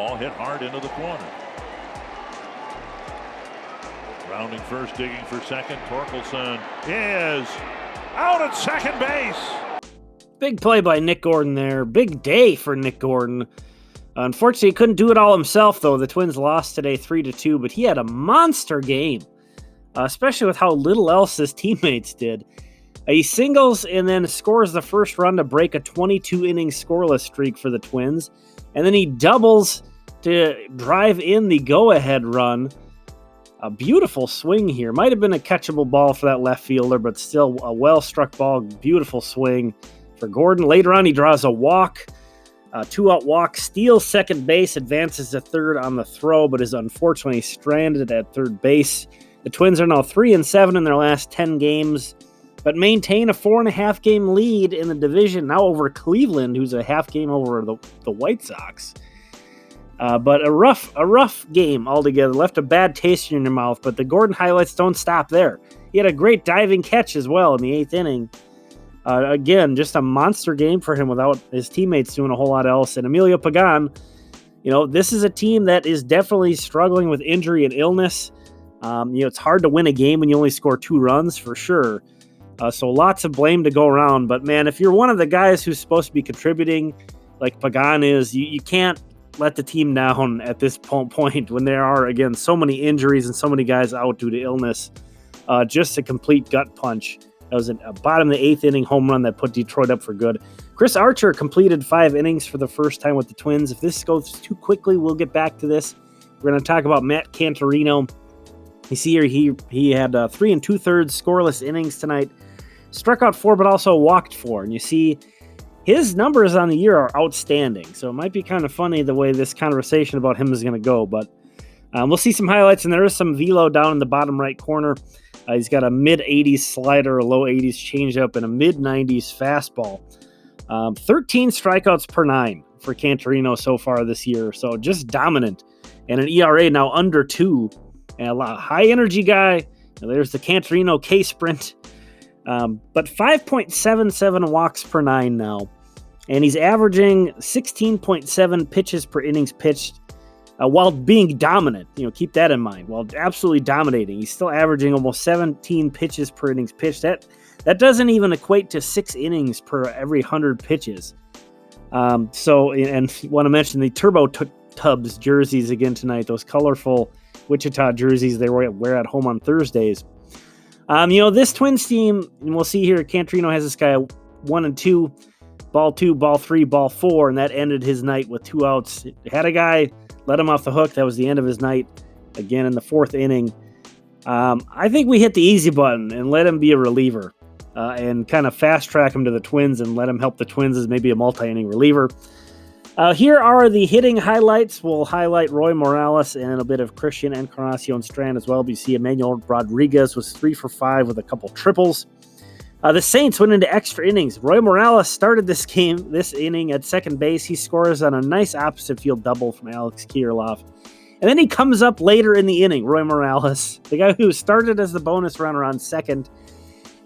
Ball hit hard into the corner. Rounding first, digging for second. Torkelson is out at second base. Big play by Nick Gordon there. Big day for Nick Gordon. Unfortunately, he couldn't do it all himself, though. The Twins lost today 3-2, but he had a monster game, especially with how little else his teammates did. He singles and then scores the first run to break a 22-inning scoreless streak for the Twins. And then he doubles to drive in the go-ahead run. A beautiful swing here. Might have been a catchable ball for that left fielder, but still a well-struck ball. Beautiful swing for Gordon. Later on, he draws a walk. Two-out walk, steals second base, advances to third on the throw, but is unfortunately stranded at third base. The Twins are now 3-7 in their last 10 games, but maintain a 4.5 game lead in the division, now over Cleveland, who's a half game over the White Sox. But a rough game altogether. Left a bad taste in your mouth, but the Gordon highlights don't stop there. He had a great diving catch as well in the 8th inning. Again, just a monster game for him without his teammates doing a whole lot else. And Emilio Pagan, this is a team that is definitely struggling with injury and illness. It's hard to win a game when you only score 2 runs for sure. So lots of blame to go around. But man, if you're one of the guys who's supposed to be contributing like Pagan is, you can't let the team down at this point when there are, again, so many injuries and so many guys out due to illness. Just a complete gut punch. That was a bottom of the 8th inning home run that put Detroit up for good. Chris Archer completed 5 innings for the first time with the Twins. If this goes too quickly, we'll get back to this. We're going to talk about Matt Canterino. You see here, he had 3 2/3 scoreless innings tonight. Struck out 4, but also walked 4. And you see, his numbers on the year are outstanding. So it might be kind of funny the way this conversation about him is going to go. But we'll see some highlights, and there is some velo down in the bottom right corner. He's got a mid-80s slider, a low-80s changeup, and a mid-90s fastball. 13 strikeouts per 9 for Canterino so far this year. So just dominant. And an ERA now under 2. And a lot high-energy guy. And there's the Canterino K-Sprint. But 5.77 walks per 9 now. And he's averaging 16.7 pitches per innings pitched. While being dominant, keep that in mind. While absolutely dominating, he's still averaging almost 17 pitches per innings pitched. That doesn't even equate to 6 innings per every 100 pitches. So, and want to mention the Turbo Tubs jerseys again tonight. Those colorful Wichita jerseys they wear at home on Thursdays. This Twins team, and we'll see here, Canterino has this guy 1 and 2, ball 2, ball 3, ball 4, and that ended his night with 2 outs. Had a guy let him off the hook. That was the end of his night, again in the 4th inning. I think we hit the easy button and let him be a reliever and kind of fast-track him to the Twins and let him help the Twins as maybe a multi-inning reliever. Here are the hitting highlights. We'll highlight Roy Morales and a bit of Christian Encarnacion-Strand as well. You see Emmanuel Rodriguez was 3 for 5 with a couple triples. The Saints went into extra innings. Roy Morales started this inning at second base. He scores on a nice opposite field double from Alex Kirilloff. And then he comes up later in the inning, Roy Morales, the guy who started as the bonus runner on second.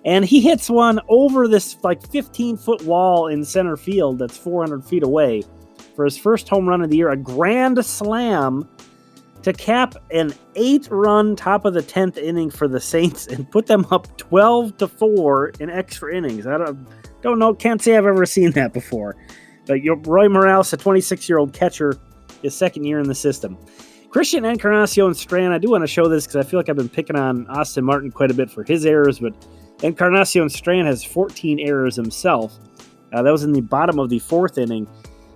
And he hits one over this 15-foot wall in center field that's 400 feet away for his first home run of the year, a grand slam to cap an 8-run top of the 10th inning for the Saints and put them up 12-4 in extra innings. I don't know, can't say I've ever seen that before. But Roy Morales, a 26-year-old catcher, his second year in the system. Christian Encarnacion-Strand, I do want to show this because I feel like I've been picking on Austin Martin quite a bit for his errors, but Encarnacion-Strand has 14 errors himself. That was in the bottom of the 4th inning.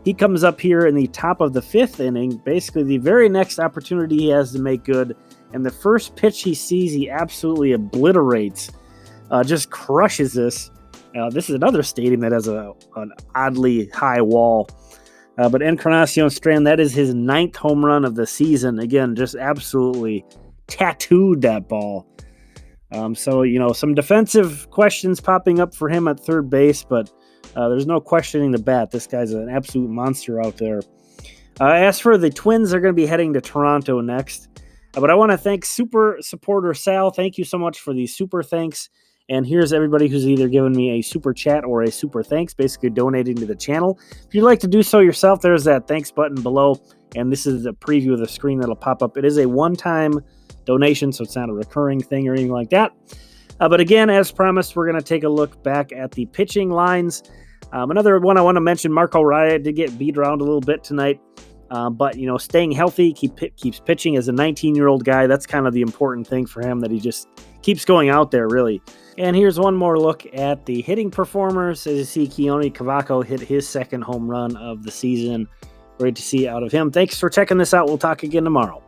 He comes up here in the top of the 5th inning, basically the very next opportunity he has to make good, and the first pitch he sees, he absolutely obliterates, just crushes this. This is another stadium that has an oddly high wall. But Encarnacion-Strand, that is his 9th home run of the season. Again, just absolutely tattooed that ball. So, some defensive questions popping up for him at third base, but there's no questioning the bat. This guy's an absolute monster out there. As for the Twins, they're going to be heading to Toronto next. But I want to thank Super Supporter Sal. Thank you so much for the super thanks. And here's everybody who's either given me a super chat or a super thanks, basically donating to the channel. If you'd like to do so yourself, there's that thanks button below. And this is a preview of the screen that'll pop up. It is a one-time donation, so it's not a recurring thing or anything like that. But again, as promised, we're going to take a look back at the pitching lines. Another one I want to mention, Marco Raya did get beat around a little bit tonight. But, staying healthy, keeps pitching as a 19-year-old guy. That's kind of the important thing for him, that he just keeps going out there, really. And here's one more look at the hitting performers. As you see, Keone Cavaco hit his second home run of the season. Great to see out of him. Thanks for checking this out. We'll talk again tomorrow.